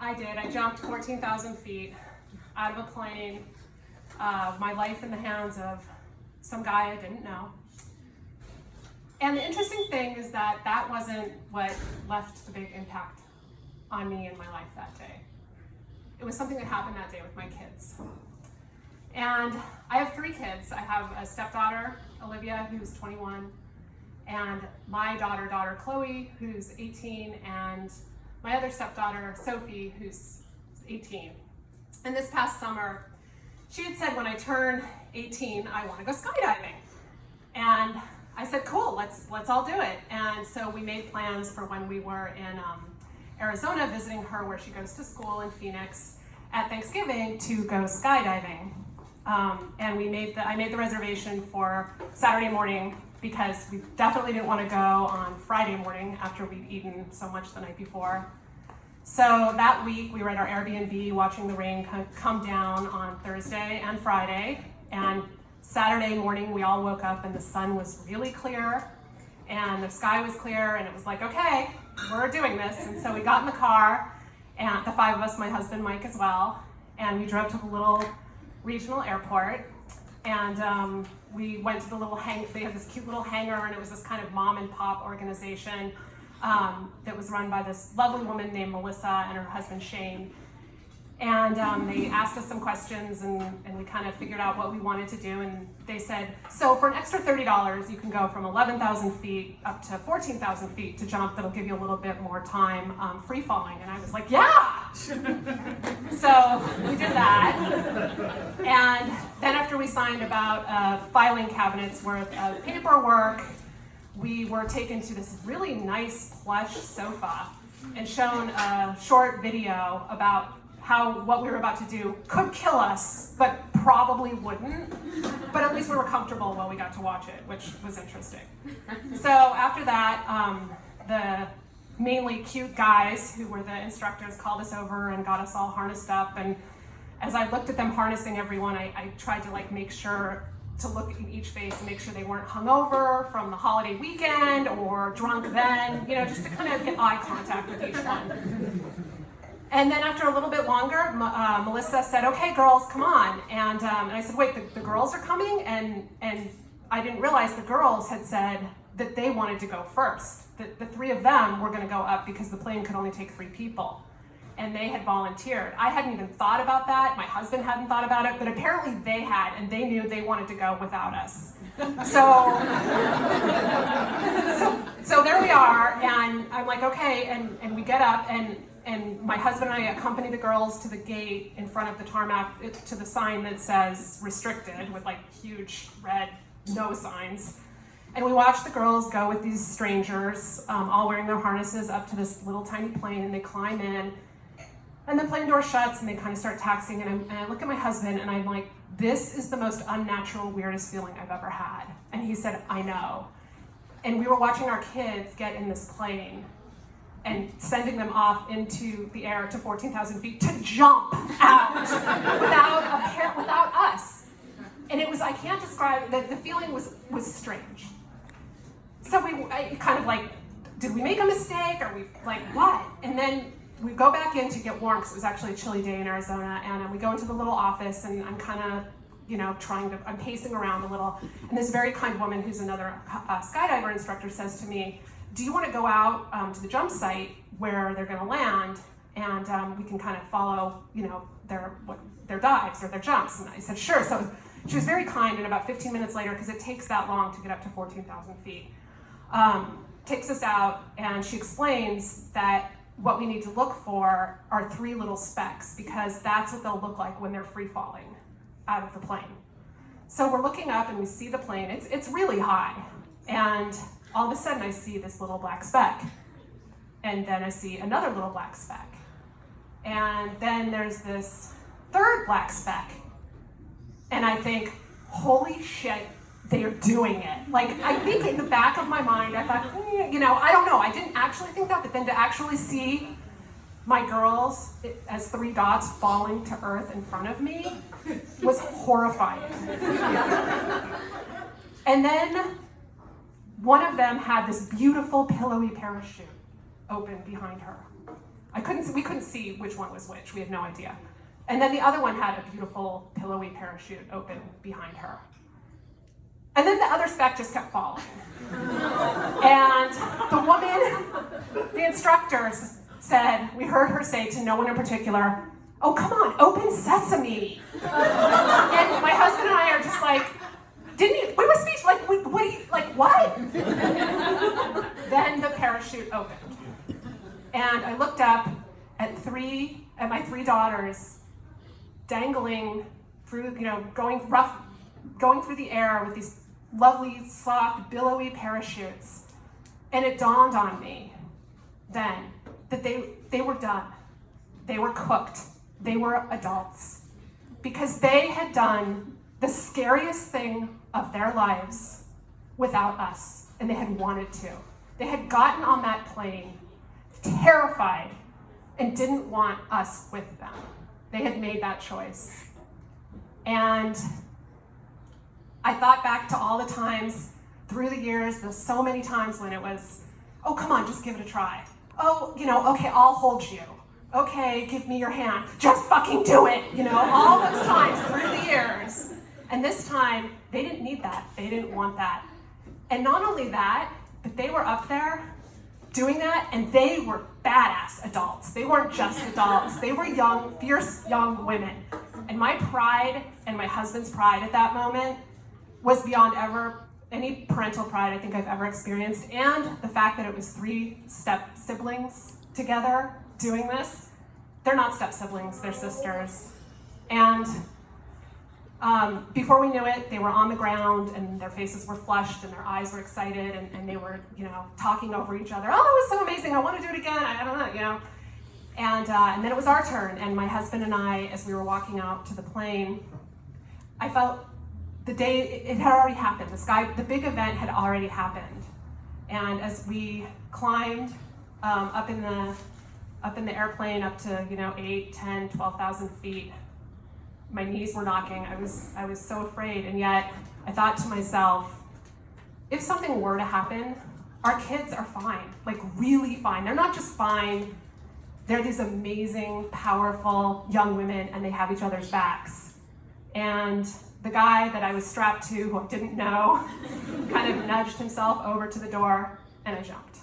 I did. I jumped 14,000 feet out of a plane, my life in the hands of some guy I didn't know. And the interesting thing is that that wasn't what left the big impact on me in my life that day. It was something that happened that day with my kids. And I have 3 kids. I have a stepdaughter, Olivia, who's 21, and my daughter Chloe, who's 18, and my other stepdaughter, Sophie, who's 18. And this past summer, she had said when I turn 18, I want to go skydiving. And I said, cool, let's all do it. And so we made plans for when we were in Arizona visiting her where she goes to school in Phoenix at Thanksgiving to go skydiving. And I made the reservation for Saturday morning because we definitely didn't want to go on Friday morning after we'd eaten so much the night before. So that week we were at our Airbnb watching the rain come down on Thursday and Friday. And Saturday morning we all woke up and the sun was really clear and the sky was clear and it was like, okay, we're doing this. And so we got in the car, and the 5 of us, my husband Mike as well, and we drove to the little regional airport, and we went to the little they have this cute little hangar, and it was this kind of mom and pop organization that was run by this lovely woman named Melissa and her husband Shane. And they asked us some questions, and we kind of figured out what we wanted to do, and they said, so for an extra $30, you can go from 11,000 feet up to 14,000 feet to jump. That'll give you a little bit more time free falling. And I was like, yeah! So we did that. And then after we signed about filing cabinets worth of paperwork, we were taken to this really nice plush sofa and shown a short video about how what we were about to do could kill us, but probably wouldn't. But at least we were comfortable while we got to watch it, which was interesting. So after that, the mainly cute guys who were the instructors called us over and got us all harnessed up. And as I looked at them harnessing everyone, I tried to make sure to look in each face and make sure they weren't hungover from the holiday weekend or drunk then, just to kind of get eye contact with each one. And then after a little bit longer, Melissa said, okay, girls, come on. And I said, wait, the girls are coming? And I didn't realize the girls had said that they wanted to go first. The 3 of them were going to go up because the plane could only take 3 people. And they had volunteered. I hadn't even thought about that. My husband hadn't thought about it, but apparently they had, and they knew they wanted to go without us. So there we are, and I'm like, okay, and we get up, and my husband and I accompany the girls to the gate in front of the tarmac, to the sign that says restricted with huge red no signs. And we watch the girls go with these strangers, all wearing their harnesses, up to this little tiny plane, and they climb in. And the plane door shuts, and they kind of start taxiing, and I look at my husband, and I'm like, this is the most unnatural, weirdest feeling I've ever had. And he said, I know. And we were watching our kids get in this plane and sending them off into the air to 14,000 feet to jump out without us. And it was, I can't describe it, the feeling was strange. So I kind of did we make a mistake? Are we what? And then we go back in to get warm because it was actually a chilly day in Arizona, and we go into the little office, and I'm kind of, I'm pacing around a little, and this very kind woman who's another skydiver instructor says to me, do you want to go out to the jump site where they're going to land, and we can kind of follow, their dives or their jumps? And I said, sure. So she was very kind, and about 15 minutes later, because it takes that long to get up to 14,000 feet, takes us out, and she explains that what we need to look for are 3 little specks, because that's what they'll look like when they're free falling out of the plane. So we're looking up and we see the plane. It's really high. And all of a sudden I see this little black speck. And then I see another little black speck. And then there's this 3rd black speck. And I think, holy shit, they're doing it. I think in the back of my mind, I thought, I don't know. I didn't actually think that, but then to actually see my girls as 3 dots falling to earth in front of me was horrifying. And then one of them had this beautiful pillowy parachute open behind her. We couldn't see which one was which. We had no idea. And then the other one had a beautiful pillowy parachute open behind her. And then the other spec just kept falling. And the woman, the instructors said, we heard her say to no one in particular, "Oh, come on, open sesame." And my husband and I are just like, we were speechless, like, what? Then the parachute opened. And I looked up at my three daughters dangling through, going through the air with these lovely, soft, billowy parachutes. And it dawned on me then that they were done. They were cooked. They were adults. Because they had done the scariest thing of their lives without us, and they had wanted to. They had gotten on that plane terrified and didn't want us with them. They had made that choice. And I thought back to all the times through the years, there's so many times when it was, "Oh, come on, just give it a try. Oh, okay, I'll hold you. Okay, give me your hand. Just fucking do it." All those times through the years. And this time, they didn't need that. They didn't want that. And not only that, but they were up there doing that, and they were badass adults. They weren't just adults. They were young, fierce young women. And my pride and my husband's pride at that moment was beyond any parental pride I think I've ever experienced. And the fact that it was 3 step siblings together doing this. They're not step siblings, they're sisters. And before we knew it, they were on the ground and their faces were flushed and their eyes were excited, and they were, talking over each other. "Oh, it was so amazing, I want to do it again, I don't know, And then it was our turn, and my husband and I, as we were walking out to the plane, I felt the day, it had already happened. The big event had already happened. And as we climbed up in the airplane up to 8, 10, 12,000 feet, my knees were knocking. I was so afraid, and yet I thought to myself, if something were to happen, our kids are fine, like really fine. They're not just fine, they're these amazing, powerful young women, and they have each other's backs. And the guy that I was strapped to, who I didn't know, kind of nudged himself over to the door, and I jumped.